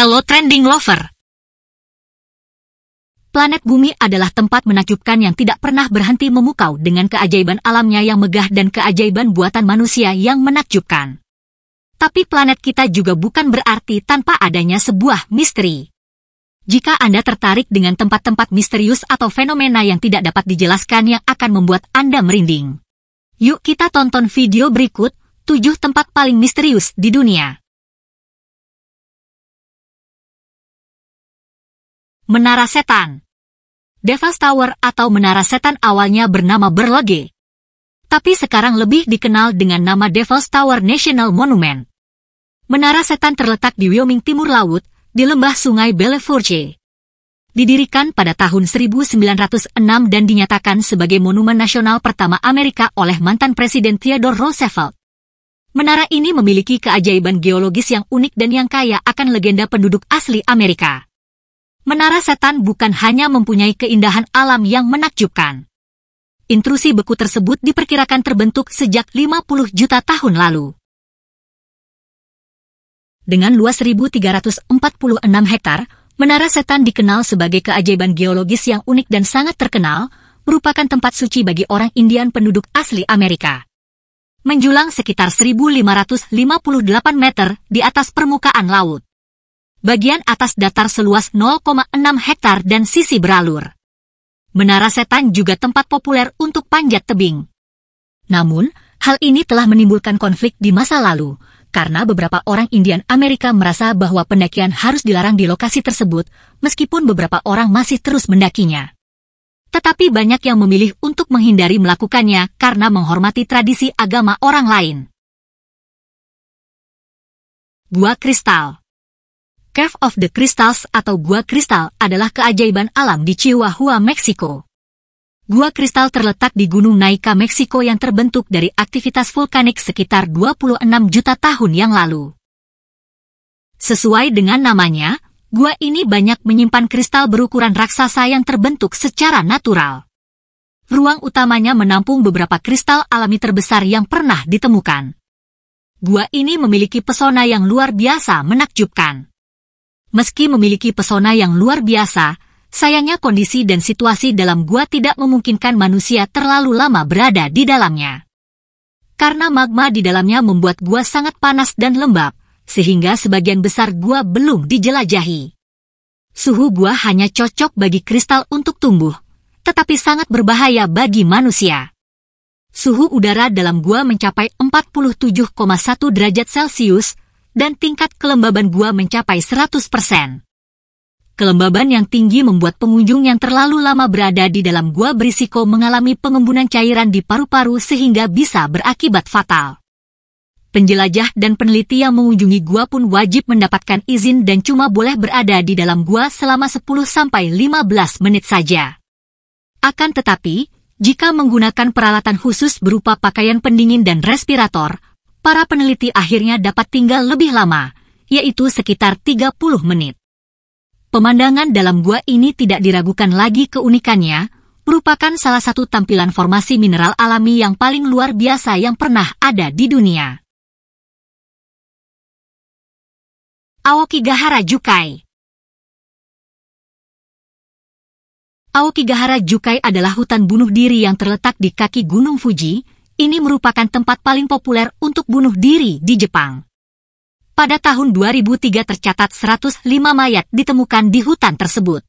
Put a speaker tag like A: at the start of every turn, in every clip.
A: Hello Trending Lover! Planet Bumi adalah tempat menakjubkan yang tidak pernah berhenti memukau dengan keajaiban alamnya yang megah dan keajaiban buatan manusia yang menakjubkan. Tapi planet kita juga bukan berarti tanpa adanya sebuah misteri. Jika Anda tertarik dengan tempat-tempat misterius atau fenomena yang tidak dapat dijelaskan yang akan membuat Anda merinding, yuk kita tonton video berikut, 7 tempat paling misterius di dunia. Menara Setan. Devil's Tower atau Menara Setan awalnya bernama Berlage, tapi sekarang lebih dikenal dengan nama Devil's Tower National Monument. Menara Setan terletak di Wyoming Timur Laut, di lembah Sungai Belle Fourche. Didirikan pada tahun 1906 dan dinyatakan sebagai monumen nasional pertama Amerika oleh mantan Presiden Theodore Roosevelt. Menara ini memiliki keajaiban geologis yang unik dan yang kaya akan legenda penduduk asli Amerika. Menara Setan bukan hanya mempunyai keindahan alam yang menakjubkan. Intrusi beku tersebut diperkirakan terbentuk sejak 50 juta tahun lalu. Dengan luas 1.346 hektar, Menara Setan dikenal sebagai keajaiban geologis yang unik dan sangat terkenal, merupakan tempat suci bagi orang Indian penduduk asli Amerika. Menjulang sekitar 1.558 meter di atas permukaan laut. Bagian atas datar seluas 0,6 hektar dan sisi beralur. Menara Setan juga tempat populer untuk panjat tebing. Namun, hal ini telah menimbulkan konflik di masa lalu, karena beberapa orang Indian Amerika merasa bahwa pendakian harus dilarang di lokasi tersebut, meskipun beberapa orang masih terus mendakinya. Tetapi banyak yang memilih untuk menghindari melakukannya karena menghormati tradisi agama orang lain. Gua Kristal. Cave of the Crystals atau Gua Kristal adalah keajaiban alam di Chihuahua, Meksiko. Gua Kristal terletak di Gunung Naica, Meksiko yang terbentuk dari aktivitas vulkanik sekitar 26 juta tahun yang lalu. Sesuai dengan namanya, gua ini banyak menyimpan kristal berukuran raksasa yang terbentuk secara natural. Ruang utamanya menampung beberapa kristal alami terbesar yang pernah ditemukan. Gua ini memiliki pesona yang luar biasa menakjubkan. Meski memiliki pesona yang luar biasa, sayangnya kondisi dan situasi dalam gua tidak memungkinkan manusia terlalu lama berada di dalamnya. Karena magma di dalamnya membuat gua sangat panas dan lembab, sehingga sebagian besar gua belum dijelajahi. Suhu gua hanya cocok bagi kristal untuk tumbuh, tetapi sangat berbahaya bagi manusia. Suhu udara dalam gua mencapai 47,1 derajat Celcius, dan tingkat kelembaban gua mencapai 100%. Kelembaban yang tinggi membuat pengunjung yang terlalu lama berada di dalam gua berisiko mengalami pengembunan cairan di paru-paru sehingga bisa berakibat fatal. Penjelajah dan peneliti yang mengunjungi gua pun wajib mendapatkan izin dan cuma boleh berada di dalam gua selama 10-15 menit saja. Akan tetapi, jika menggunakan peralatan khusus berupa pakaian pendingin dan respirator, para peneliti akhirnya dapat tinggal lebih lama, yaitu sekitar 30 menit. Pemandangan dalam gua ini tidak diragukan lagi keunikannya, merupakan salah satu tampilan formasi mineral alami yang paling luar biasa yang pernah ada di dunia. Aokigahara Jukai. Aokigahara Jukai adalah hutan bunuh diri yang terletak di kaki Gunung Fuji. Ini merupakan tempat paling populer untuk bunuh diri di Jepang. Pada tahun 2003 tercatat 105 mayat ditemukan di hutan tersebut.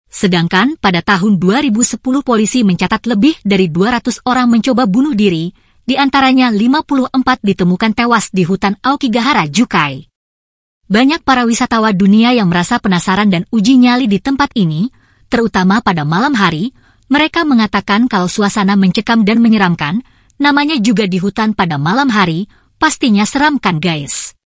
A: Sedangkan pada tahun 2010 polisi mencatat lebih dari 200 orang mencoba bunuh diri, di antaranya 54 ditemukan tewas di hutan Aokigahara Jukai. Banyak para wisatawan dunia yang merasa penasaran dan uji nyali di tempat ini, terutama pada malam hari. Mereka mengatakan kalau suasana mencekam dan menyeramkan, namanya juga di hutan pada malam hari, pastinya seram kan guys?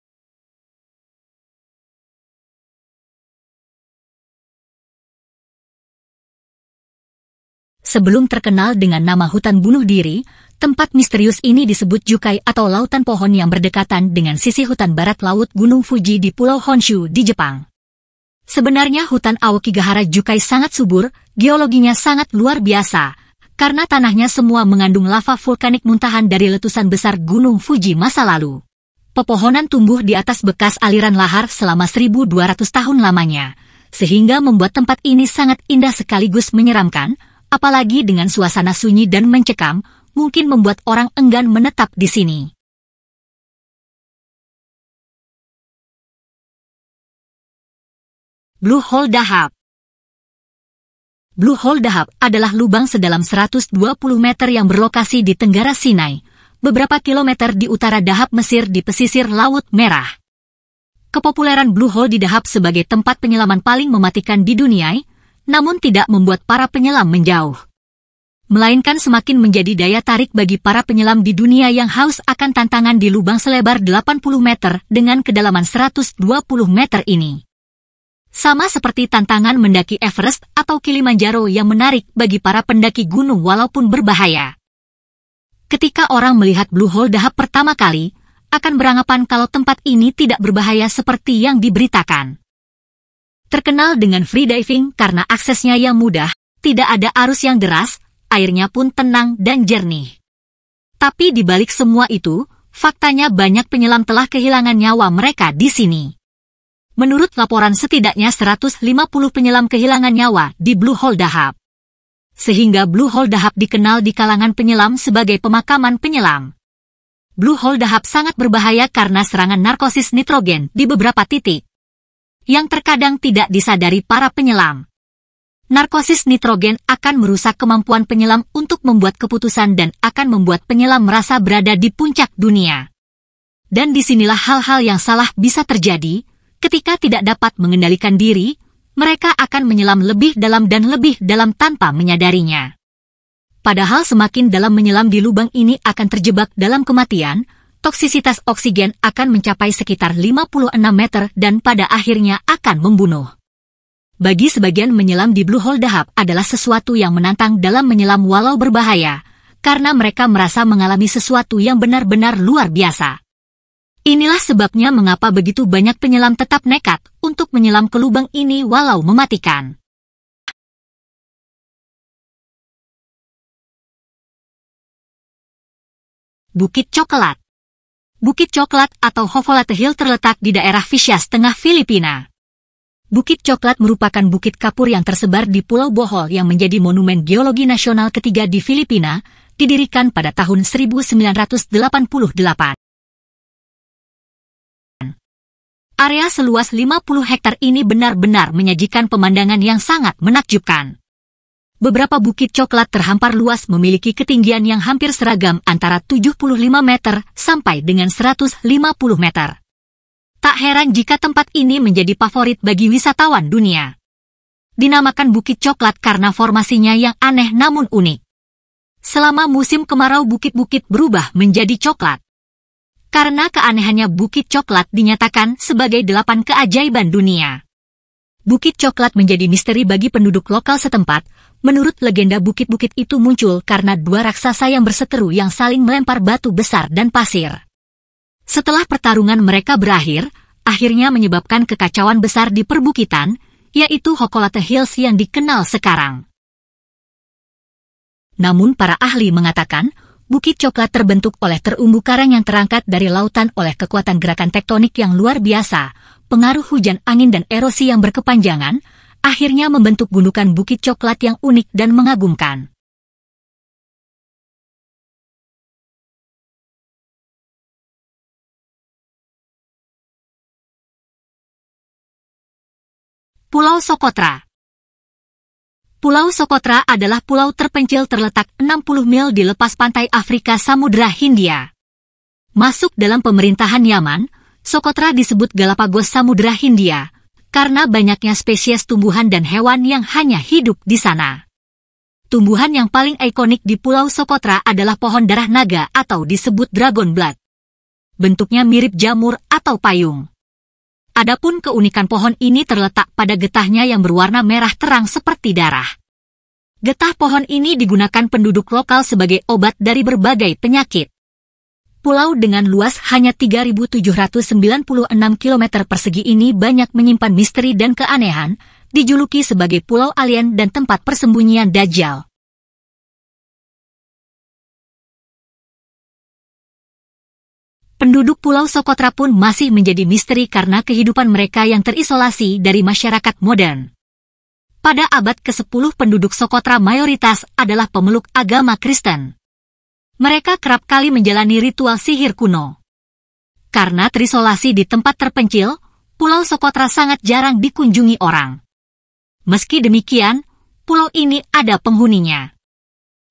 A: Sebelum terkenal dengan nama hutan bunuh diri, tempat misterius ini disebut Jukai atau lautan pohon yang berdekatan dengan sisi hutan barat laut Gunung Fuji di Pulau Honshu di Jepang. Sebenarnya hutan Aokigahara Jukai sangat subur, geologinya sangat luar biasa, karena tanahnya semua mengandung lava vulkanik muntahan dari letusan besar Gunung Fuji masa lalu. Pepohonan tumbuh di atas bekas aliran lahar selama 1.200 tahun lamanya, sehingga membuat tempat ini sangat indah sekaligus menyeramkan, apalagi dengan suasana sunyi dan mencekam, mungkin membuat orang enggan menetap di sini. Blue Hole Dahab. Blue Hole Dahab adalah lubang sedalam 120 meter yang berlokasi di Tenggara Sinai, beberapa kilometer di utara Dahab Mesir di pesisir Laut Merah. Kepopuleran Blue Hole di Dahab sebagai tempat penyelaman paling mematikan di dunia, namun tidak membuat para penyelam menjauh. Melainkan semakin menjadi daya tarik bagi para penyelam di dunia yang haus akan tantangan di lubang selebar 80 meter dengan kedalaman 120 meter ini. Sama seperti tantangan mendaki Everest atau Kilimanjaro yang menarik bagi para pendaki gunung walaupun berbahaya. Ketika orang melihat Blue Hole Dahab pertama kali, akan beranggapan kalau tempat ini tidak berbahaya seperti yang diberitakan. Terkenal dengan free diving karena aksesnya yang mudah, tidak ada arus yang deras, airnya pun tenang dan jernih. Tapi di balik semua itu, faktanya banyak penyelam telah kehilangan nyawa mereka di sini. Menurut laporan setidaknya 150 penyelam kehilangan nyawa di Blue Hole Dahab. Sehingga Blue Hole Dahab dikenal di kalangan penyelam sebagai pemakaman penyelam. Blue Hole Dahab sangat berbahaya karena serangan narkosis nitrogen di beberapa titik, yang terkadang tidak disadari para penyelam. Narkosis nitrogen akan merusak kemampuan penyelam untuk membuat keputusan dan akan membuat penyelam merasa berada di puncak dunia. Dan disinilah hal-hal yang salah bisa terjadi, ketika tidak dapat mengendalikan diri, mereka akan menyelam lebih dalam dan lebih dalam tanpa menyadarinya. Padahal semakin dalam menyelam di lubang ini akan terjebak dalam kematian, toksisitas oksigen akan mencapai sekitar 56 meter dan pada akhirnya akan membunuh. Bagi sebagian menyelam di Blue Hole Dahab adalah sesuatu yang menantang dalam menyelam walau berbahaya, karena mereka merasa mengalami sesuatu yang benar-benar luar biasa. Inilah sebabnya mengapa begitu banyak penyelam tetap nekat untuk menyelam ke lubang ini walau mematikan. Bukit Coklat. Bukit Coklat atau Hovolate Hill terletak di daerah Visayas Tengah Filipina. Bukit Coklat merupakan bukit kapur yang tersebar di Pulau Bohol yang menjadi monumen geologi nasional ketiga di Filipina, didirikan pada tahun 1988. Area seluas 50 hektar ini benar-benar menyajikan pemandangan yang sangat menakjubkan. Beberapa bukit coklat terhampar luas memiliki ketinggian yang hampir seragam antara 75 meter sampai dengan 150 meter. Tak heran jika tempat ini menjadi favorit bagi wisatawan dunia. Dinamakan Bukit Coklat karena formasinya yang aneh namun unik. Selama musim kemarau bukit-bukit berubah menjadi coklat. Karena keanehannya Bukit Coklat dinyatakan sebagai 8 keajaiban dunia. Bukit Coklat menjadi misteri bagi penduduk lokal setempat. Menurut legenda bukit-bukit itu muncul karena dua raksasa yang berseteru yang saling melempar batu besar dan pasir. Setelah pertarungan mereka berakhir, akhirnya menyebabkan kekacauan besar di perbukitan, yaitu Hovolate Hills yang dikenal sekarang. Namun para ahli mengatakan, Bukit Coklat terbentuk oleh terumbu karang yang terangkat dari lautan oleh kekuatan gerakan tektonik yang luar biasa, pengaruh hujan angin dan erosi yang berkepanjangan, akhirnya membentuk gundukan Bukit Coklat yang unik dan mengagumkan. Pulau Socotra. Pulau Socotra adalah pulau terpencil terletak 60 mil di lepas pantai Afrika Samudra Hindia. Masuk dalam pemerintahan Yaman, Socotra disebut Galapagos Samudra Hindia, karena banyaknya spesies tumbuhan dan hewan yang hanya hidup di sana. Tumbuhan yang paling ikonik di Pulau Socotra adalah pohon darah naga atau disebut dragon blood. Bentuknya mirip jamur atau payung. Adapun keunikan pohon ini terletak pada getahnya yang berwarna merah terang seperti darah. Getah pohon ini digunakan penduduk lokal sebagai obat dari berbagai penyakit. Pulau dengan luas hanya 3.796 km persegi ini banyak menyimpan misteri dan keanehan, dijuluki sebagai pulau alien dan tempat persembunyian Dajjal. Penduduk Pulau Socotra pun masih menjadi misteri karena kehidupan mereka yang terisolasi dari masyarakat modern. Pada abad ke-10 penduduk Socotra mayoritas adalah pemeluk agama Kristen. Mereka kerap kali menjalani ritual sihir kuno. Karena terisolasi di tempat terpencil, Pulau Socotra sangat jarang dikunjungi orang. Meski demikian, pulau ini ada penghuninya.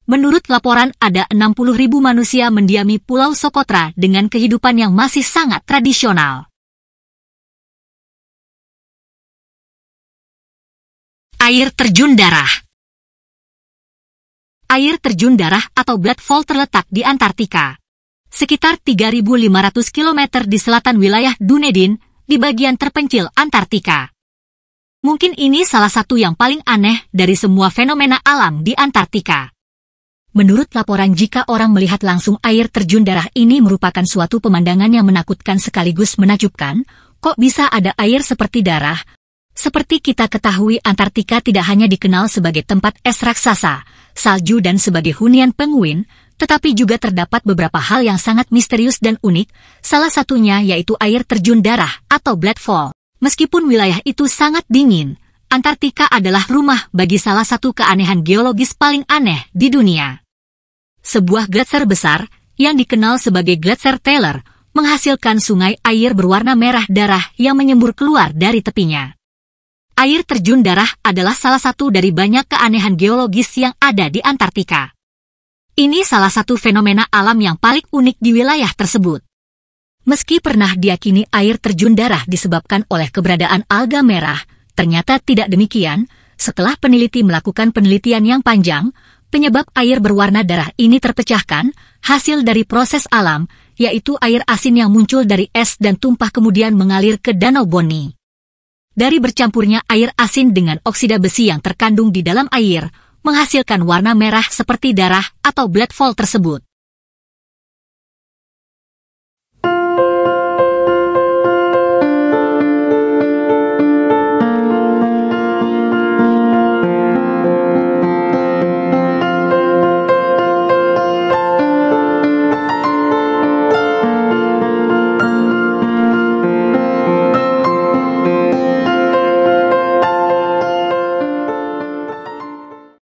A: Menurut laporan ada 60.000 manusia mendiami Pulau Socotra dengan kehidupan yang masih sangat tradisional. Air terjun darah. Air terjun darah atau Blood Fall terletak di Antartika. Sekitar 3.500 km di selatan wilayah Dunedin, di bagian terpencil Antartika. Mungkin ini salah satu yang paling aneh dari semua fenomena alam di Antartika. Menurut laporan, jika orang melihat langsung air terjun darah ini merupakan suatu pemandangan yang menakutkan sekaligus menakjubkan. Kok bisa ada air seperti darah? Seperti kita ketahui, Antartika tidak hanya dikenal sebagai tempat es raksasa, salju dan sebagai hunian penguin, tetapi juga terdapat beberapa hal yang sangat misterius dan unik, salah satunya yaitu air terjun darah atau Blood Fall. Meskipun wilayah itu sangat dingin, Antartika adalah rumah bagi salah satu keanehan geologis paling aneh di dunia. Sebuah gletser besar, yang dikenal sebagai Gletser Taylor, menghasilkan sungai air berwarna merah darah yang menyembur keluar dari tepinya. Air terjun darah adalah salah satu dari banyak keanehan geologis yang ada di Antartika. Ini salah satu fenomena alam yang paling unik di wilayah tersebut. Meski pernah diyakini air terjun darah disebabkan oleh keberadaan alga merah, ternyata tidak demikian. Setelah peneliti melakukan penelitian yang panjang, penyebab air berwarna darah ini terpecahkan, hasil dari proses alam, yaitu air asin yang muncul dari es dan tumpah kemudian mengalir ke Danau Boni. Dari bercampurnya air asin dengan oksida besi yang terkandung di dalam air, menghasilkan warna merah seperti darah atau blood fall tersebut.